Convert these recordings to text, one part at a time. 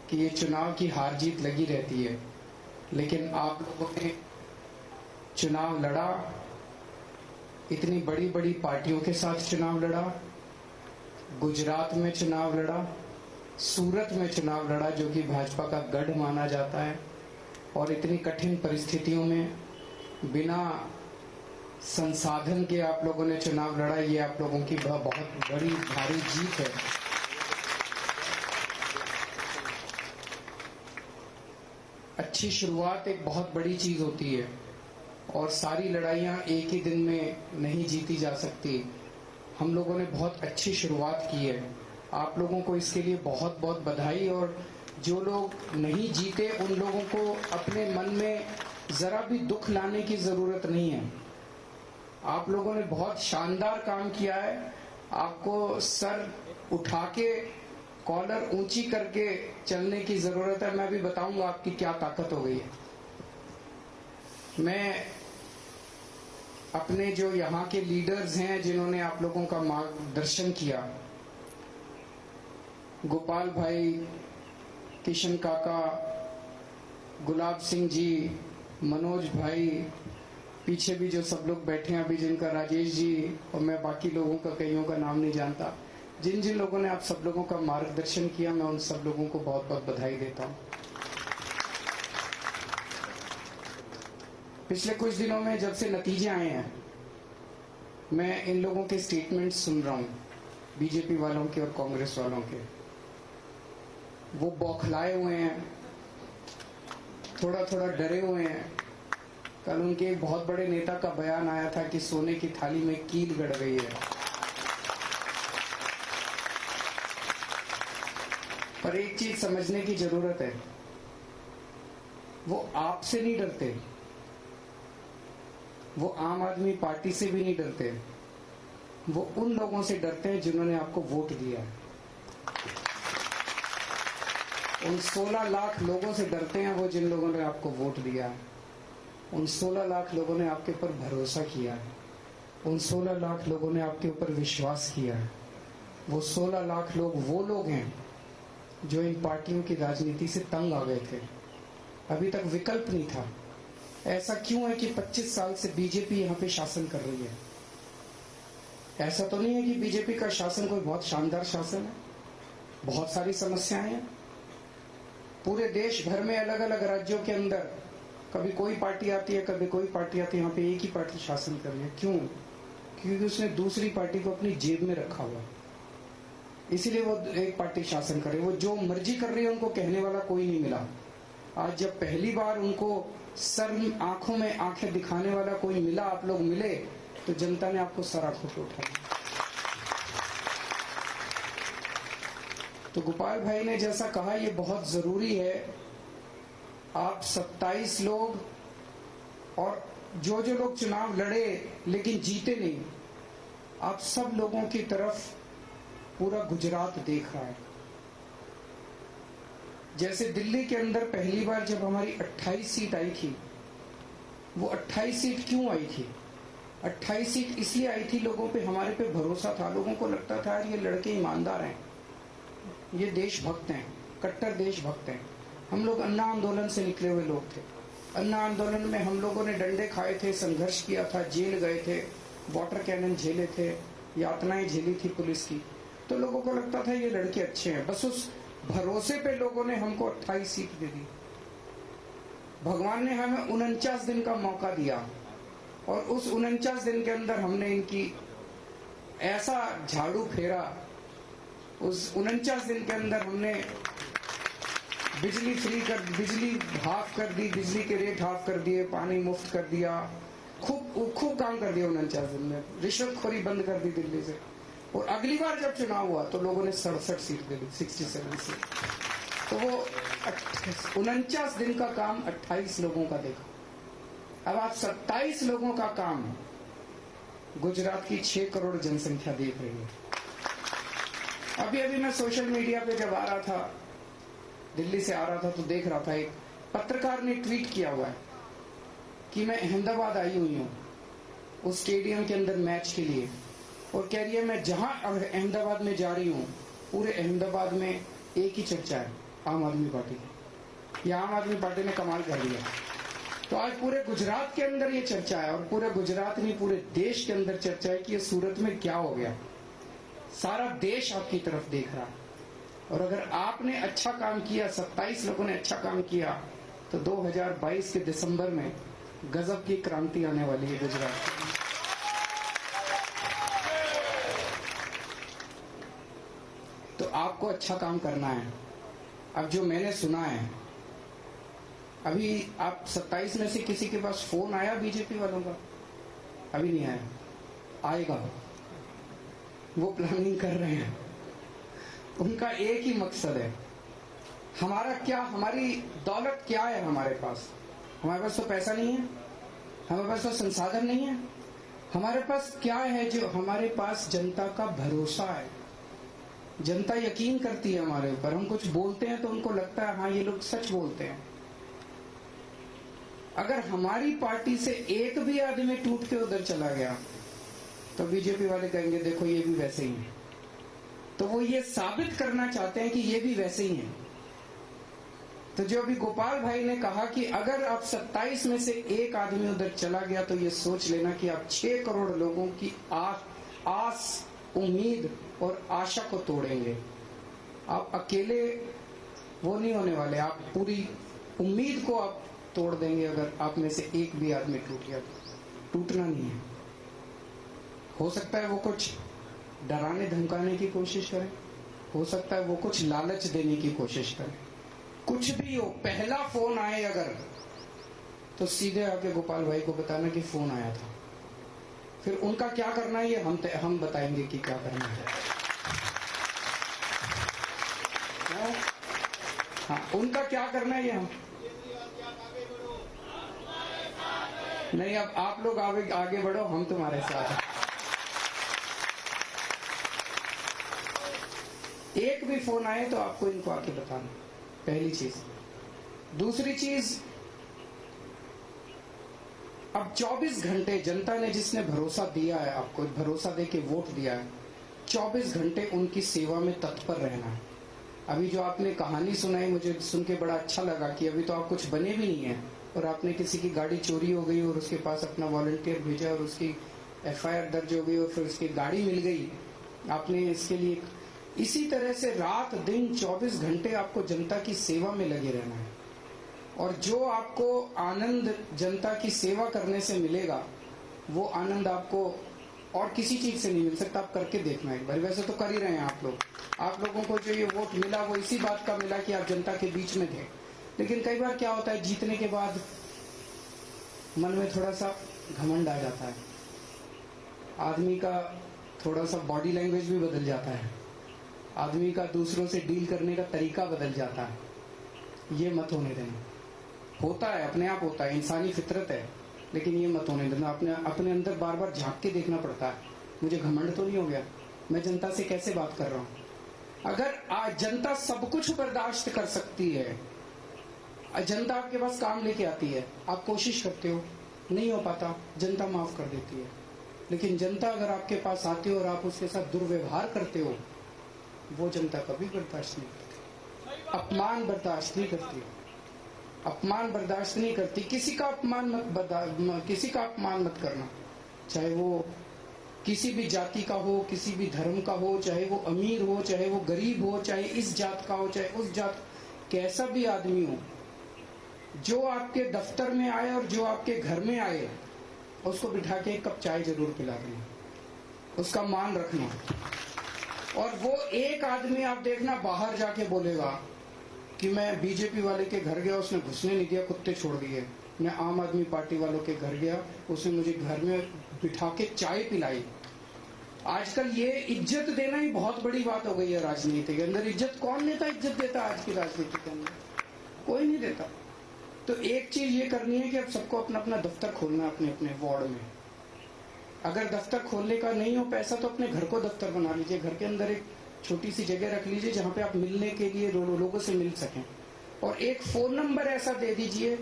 कि ये चुनाव की हार जीत लगी रहती है, लेकिन आप लोगों ने चुनाव लड़ा, इतनी बड़ी बड़ी पार्टियों के साथ चुनाव लड़ा, गुजरात में चुनाव लड़ा, सूरत में चुनाव लड़ा जो कि भाजपा का गढ़ माना जाता है, और इतनी कठिन परिस्थितियों में बिना संसाधन के आप लोगों ने चुनाव लड़ा। ये आप लोगों की बहुत बड़ी भारी जीत है। अच्छी शुरुआत एक बहुत बड़ी चीज होती है, और सारी लड़ाइयां एक ही दिन में नहीं जीती जा सकती। हम लोगों ने बहुत अच्छी शुरुआत की है, आप लोगों को इसके लिए बहुत बहुत बधाई। और जो लोग नहीं जीते उन लोगों को अपने मन में जरा भी दुख लाने की जरूरत नहीं है। आप लोगों ने बहुत शानदार काम किया है। आपको सर उठा के कॉलर ऊंची करके चलने की जरूरत है। मैं भी बताऊंगा आपकी क्या ताकत हो गई है। मैं अपने जो यहाँ के लीडर्स हैं जिन्होंने आप लोगों का मार्गदर्शन किया, गोपाल भाई, किशन काका, गुलाब सिंह जी, मनोज भाई, पीछे भी जो सब लोग बैठे हैं अभी जिनका, राजेश जी, और मैं बाकी लोगों का कईयों का नाम नहीं जानता, जिन जिन लोगों ने आप सब लोगों का मार्गदर्शन किया, मैं उन सब लोगों को बहुत बहुत बधाई देता हूं। पिछले कुछ दिनों में जब से नतीजे आए हैं, मैं इन लोगों के स्टेटमेंट सुन रहा हूं, बीजेपी वालों के और कांग्रेस वालों के। वो बौखलाए हुए हैं, थोड़ा थोड़ा डरे हुए हैं। कल उनके एक बहुत बड़े नेता का बयान आया था कि सोने की थाली में कील गड़ गई है। पर एक चीज समझने की जरूरत है, वो आपसे नहीं डरते, वो आम आदमी पार्टी से भी नहीं डरते, वो उन लोगों से डरते हैं जिन्होंने आपको वोट दिया है। उन 16 लाख लोगों से डरते हैं वो जिन लोगों ने आपको वोट दिया है। उन 16 लाख लोगों ने आपके ऊपर भरोसा किया है। उन 16 लाख लोगों ने आपके ऊपर विश्वास किया है। वो 16 लाख लोग वो लोग हैं जो इन पार्टियों की राजनीति से तंग आ गए थे। अभी तक विकल्प नहीं था। ऐसा क्यों है कि 25 साल से बीजेपी यहाँ पे शासन कर रही है? ऐसा तो नहीं है कि बीजेपी का शासन कोई बहुत शानदार शासन है। बहुत सारी समस्याएं हैं पूरे देश भर में, अलग अलग राज्यों के अंदर। कभी कोई पार्टी आती है, कभी कोई पार्टी आती है, यहाँ पे एक ही पार्टी शासन कर रही है। क्यों? क्योंकि उसने दूसरी पार्टी को अपनी जेब में रखा हुआ, इसीलिए वो एक पार्टी शासन कर रही है। वो जो मर्जी कर रही है, उनको कहने वाला कोई नहीं मिला। आज जब पहली बार उनको सर आंखों में आंखें दिखाने वाला कोई मिला, आप लोग मिले, तो जनता ने आपको सर आंखों पे उठाया। तो गोपाल भाई ने जैसा कहा, ये बहुत जरूरी है। आप 27 लोग, और जो जो लोग चुनाव लड़े लेकिन जीते नहीं, आप सब लोगों की तरफ पूरा गुजरात देख रहा है। जैसे दिल्ली के अंदर पहली बार जब हमारी 28 सीट आई थी, वो 28 सीट क्यों आई थी? 28 सीट इसलिए आई थी, लोगों पे, हमारे पे भरोसा था। लोगों को लगता था ये लड़के ईमानदार हैं, ये देशभक्त हैं, कट्टर देशभक्त हैं। हम लोग अन्ना आंदोलन से निकले हुए लोग थे। अन्ना आंदोलन में हम लोगों ने डंडे खाए थे, संघर्ष किया था, जेल गए थे, वाटर कैनन झेले थे, यातनाएं झेली थी पुलिस की। तो लोगों को लगता था ये लड़के अच्छे हैं। बस उस भरोसे पे लोगों ने हमको 28 सीट दे दी। भगवान ने हमें 49 दिन का मौका दिया, और उस 49 दिन के अंदर हमने इनकी ऐसा झाड़ू फेरा। उस 49 दिन के अंदर हमने बिजली फ्री कर, बिजली हाफ कर दी, बिजली के रेट हाफ कर दिए, पानी मुफ्त कर दिया, खूब काम कर दिया 49 दिन में। रिश्वतखोरी बंद कर दी दिल्ली से। और अगली बार जब चुनाव हुआ तो लोगों ने 67 सीट दे दी, 67 सीट। तो वो 49 दिन का काम 28 लोगों का देखा। अब आप 27 लोगों का काम गुजरात की 6 करोड़ जनसंख्या देख रही है। अभी मैं सोशल मीडिया पे जब आ रहा था, दिल्ली से आ रहा था, तो देख रहा था एक पत्रकार ने ट्वीट किया हुआ है कि मैं अहमदाबाद आई हुई हूँ उस स्टेडियम के अंदर मैच के लिए, और कह रही है मैं जहां अहमदाबाद में जा रही हूँ, पूरे अहमदाबाद में एक ही चर्चा है आम आदमी पार्टी की। ये आम आदमी पार्टी ने कमाल कर दिया। तो आज पूरे गुजरात के अंदर ये चर्चा है, और पूरे गुजरात नहीं पूरे देश के अंदर चर्चा है कि ये सूरत में क्या हो गया। सारा देश आपकी तरफ देख रहा है, और अगर आपने अच्छा काम किया, 27 लोगों ने अच्छा काम किया, तो 2022 के दिसंबर में गजब की क्रांति आने वाली है गुजरात में। तो आपको अच्छा काम करना है। अब जो मैंने सुना है, अभी आप 27 में से किसी के पास फोन आया बीजेपी वालों का? अभी नहीं आया, आएगा। वो प्लानिंग कर रहे हैं। उनका एक ही मकसद है, हमारा क्या, हमारी दौलत क्या है हमारे पास? हमारे पास तो पैसा नहीं है, हमारे पास तो संसाधन नहीं है। हमारे पास क्या है? जो हमारे पास जनता का भरोसा है। जनता यकीन करती है हमारे ऊपर। हम कुछ बोलते हैं तो उनको लगता है हाँ ये लोग सच बोलते हैं। अगर हमारी पार्टी से एक भी आदमी टूट के उधर चला गया तो बीजेपी वाले कहेंगे देखो ये भी वैसे ही है। तो वो ये साबित करना चाहते हैं कि ये भी वैसे ही है। तो जो अभी गोपाल भाई ने कहा कि अगर आप 27 में से एक आदमी उधर चला गया तो ये सोच लेना कि आप 6 करोड़ लोगों की आस, उम्मीद और आशा को तोड़ेंगे। आप अकेले वो नहीं होने वाले, आप पूरी उम्मीद को आप तोड़ देंगे। अगर आप में से एक भी आदमी टूट गया, टूटना नहीं है। हो सकता है वो कुछ डराने धमकाने की कोशिश करें, हो सकता है वो कुछ लालच देने की कोशिश करें, कुछ भी हो। पहला फोन आए अगर, तो सीधे आके गोपाल भाई को बताना कि फोन आया था। फिर उनका क्या करना है ये हम बताएंगे कि क्या करना है। हाँ, उनका क्या करना है ये हम नहीं। अब आप लोग आगे बढ़ो, हम तुम्हारे साथ हैं। एक भी फोन आए तो आपको इनको आके बताना, पहली चीज। दूसरी चीज, अब 24 घंटे जनता ने जिसने भरोसा दिया है, आपको भरोसा दे के वोट दिया है, 24 घंटे उनकी सेवा में तत्पर रहना है। अभी जो आपने कहानी सुनाई, मुझे सुन के बड़ा अच्छा लगा कि अभी तो आप कुछ बने भी नहीं है और आपने किसी की गाड़ी चोरी हो गई और उसके पास अपना वॉलंटियर भेजा और उसकी FIR दर्ज हो गई और फिर उसकी गाड़ी मिल गई। आपने इसके लिए, इसी तरह से रात दिन 24 घंटे आपको जनता की सेवा में लगे रहना है। और जो आपको आनंद जनता की सेवा करने से मिलेगा, वो आनंद आपको और किसी चीज से नहीं मिल सकता। आप करके देखना एक बार। वैसे तो कर ही रहे हैं आप लोग। आप लोगों को जो ये वोट मिला वो इसी बात का मिला कि आप जनता के बीच में थे। लेकिन कई बार क्या होता है, जीतने के बाद मन में थोड़ा सा घमंड आ जाता है, आदमी का थोड़ा सा बॉडी लैंग्वेज भी बदल जाता है, आदमी का दूसरों से डील करने का तरीका बदल जाता है। ये मत होने देना। होता है, अपने आप होता है, इंसानी फितरत है, लेकिन ये मत होने देना। अपने अंदर बार बार झांक के देखना पड़ता है, मुझे घमंड तो नहीं हो गया, मैं जनता से कैसे बात कर रहा हूँ। अगर आज जनता सब कुछ बर्दाश्त कर सकती है, जनता आपके पास काम लेके आती है, आप कोशिश करते हो, नहीं हो पाता, जनता माफ कर देती है। लेकिन जनता अगर आपके पास आती हो और आप उसके साथ दुर्व्यवहार करते हो, वो जनता कभी बर्दाश्त नहीं करती। अपमान बर्दाश्त नहीं करती, अपमान बर्दाश्त नहीं करती। किसी का अपमान मत करना, चाहे वो किसी भी जाति का हो, किसी भी धर्म का हो, चाहे वो अमीर हो, चाहे वो गरीब हो, चाहे इस जात का हो, चाहे उस जात, कैसा भी आदमी हो। जो आपके दफ्तर में आए और जो आपके घर में आए, उसको बिठा के एक कप चाय जरूर पिला देना, उसका मान रखना। और वो एक आदमी आप देखना बाहर जाके बोलेगा कि मैं बीजेपी वाले के घर गया, उसने घुसने नहीं दिया, कुत्ते छोड़ दिए। मैं आम आदमी पार्टी वालों के घर गया, उसने मुझे घर में बिठा के चाय पिलाई। आजकल ये इज्जत देना ही बहुत बड़ी बात हो गई है राजनीति के अंदर। इज्जत कौन देता, इज्जत देता आज की राजनीति के अंदर कोई नहीं देता। तो एक चीज ये करनी है कि अब सबको अपना अपना दफ्तर खोलना अपने अपने वार्ड में। अगर दफ्तर खोलने का नहीं हो पैसा तो अपने घर को दफ्तर बना लीजिए, घर के अंदर एक छोटी सी जगह रख लीजिए जहाँ पे आप मिलने के लिए लोगों से मिल सकें। और एक फोन नंबर ऐसा दे दीजिए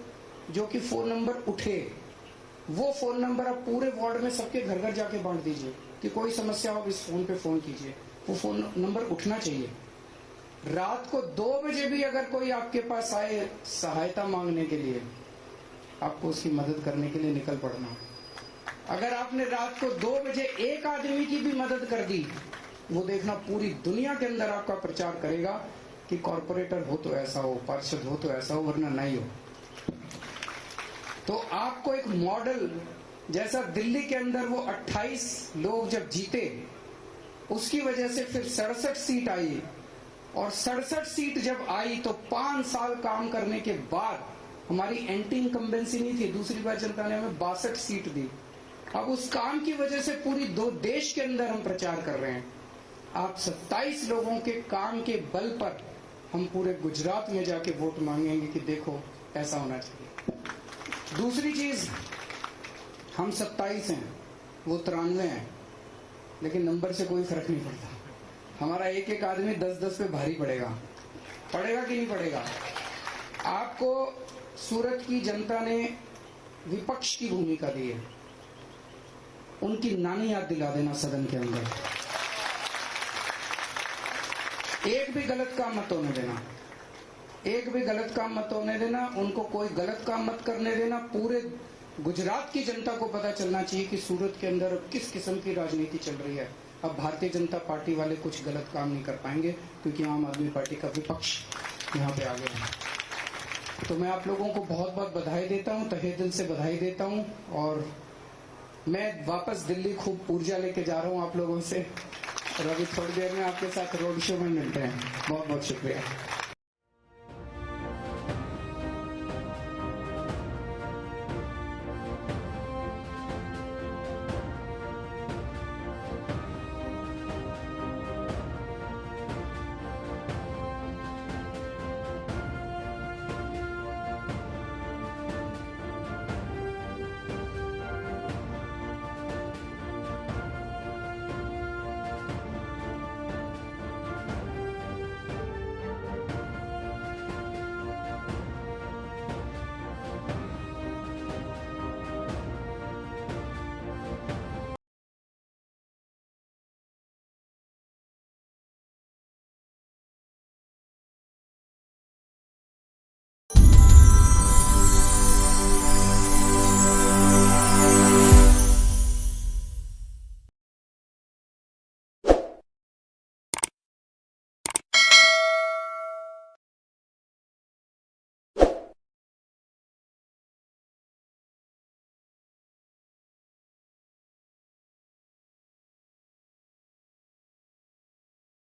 जो कि फोन नंबर उठे। वो फोन नंबर आप पूरे वार्ड में सबके घर घर जाके बांट दीजिए कि कोई समस्या हो इस फोन पे फोन कीजिए। वो फोन नंबर उठना चाहिए। रात को 2 बजे भी अगर कोई आपके पास आए सहायता मांगने के लिए, आपको उसकी मदद करने के लिए निकल पड़ना। अगर आपने रात को 2 बजे एक आदमी की भी मदद कर दी, वो देखना पूरी दुनिया के अंदर आपका प्रचार करेगा कि कॉर्पोरेटर हो तो ऐसा हो, पार्षद हो तो ऐसा हो, वरना नहीं हो। तो आपको एक मॉडल, जैसा दिल्ली के अंदर वो 28 लोग जब जीते, उसकी वजह से फिर 67 सीट आई, और 67 सीट जब आई तो 5 साल काम करने के बाद हमारी एंटी इनकम्बेंसी नहीं थी, दूसरी बार जनता ने हमें 62 सीट दी। अब उस काम की वजह से पूरी 2 देश के अंदर हम प्रचार कर रहे हैं। आप 27 लोगों के काम के बल पर हम पूरे गुजरात में जाके वोट मांगेंगे कि देखो ऐसा होना चाहिए। दूसरी चीज, हम 27 हैं, वो 93 हैं, लेकिन नंबर से कोई फर्क नहीं पड़ता। हमारा एक एक आदमी 10-10 पे भारी पड़ेगा कि नहीं पड़ेगा? आपको सूरत की जनता ने विपक्ष की भूमिका दी है, उनकी नानी याद दिला देना सदन के अंदर। एक भी गलत काम मत होने देना, एक भी गलत काम मत होने देना, उनको कोई गलत काम मत करने देना। पूरे गुजरात की जनता को पता चलना चाहिए कि सूरत के अंदर किस किस्म की राजनीति चल रही है। अब भारतीय जनता पार्टी वाले कुछ गलत काम नहीं कर पाएंगे, क्योंकि आम आदमी पार्टी का विपक्ष यहाँ पे आ गया है। तो मैं आप लोगों को बहुत बहुत बधाई देता हूँ, तहे दिल से बधाई देता हूँ, और मैं वापस दिल्ली खूब ऊर्जा लेके जा रहा हूँ आप लोगों से, और अभी थोड़ी देर में आपके साथ रोड शो में मिलते हैं। बहुत बहुत शुक्रिया।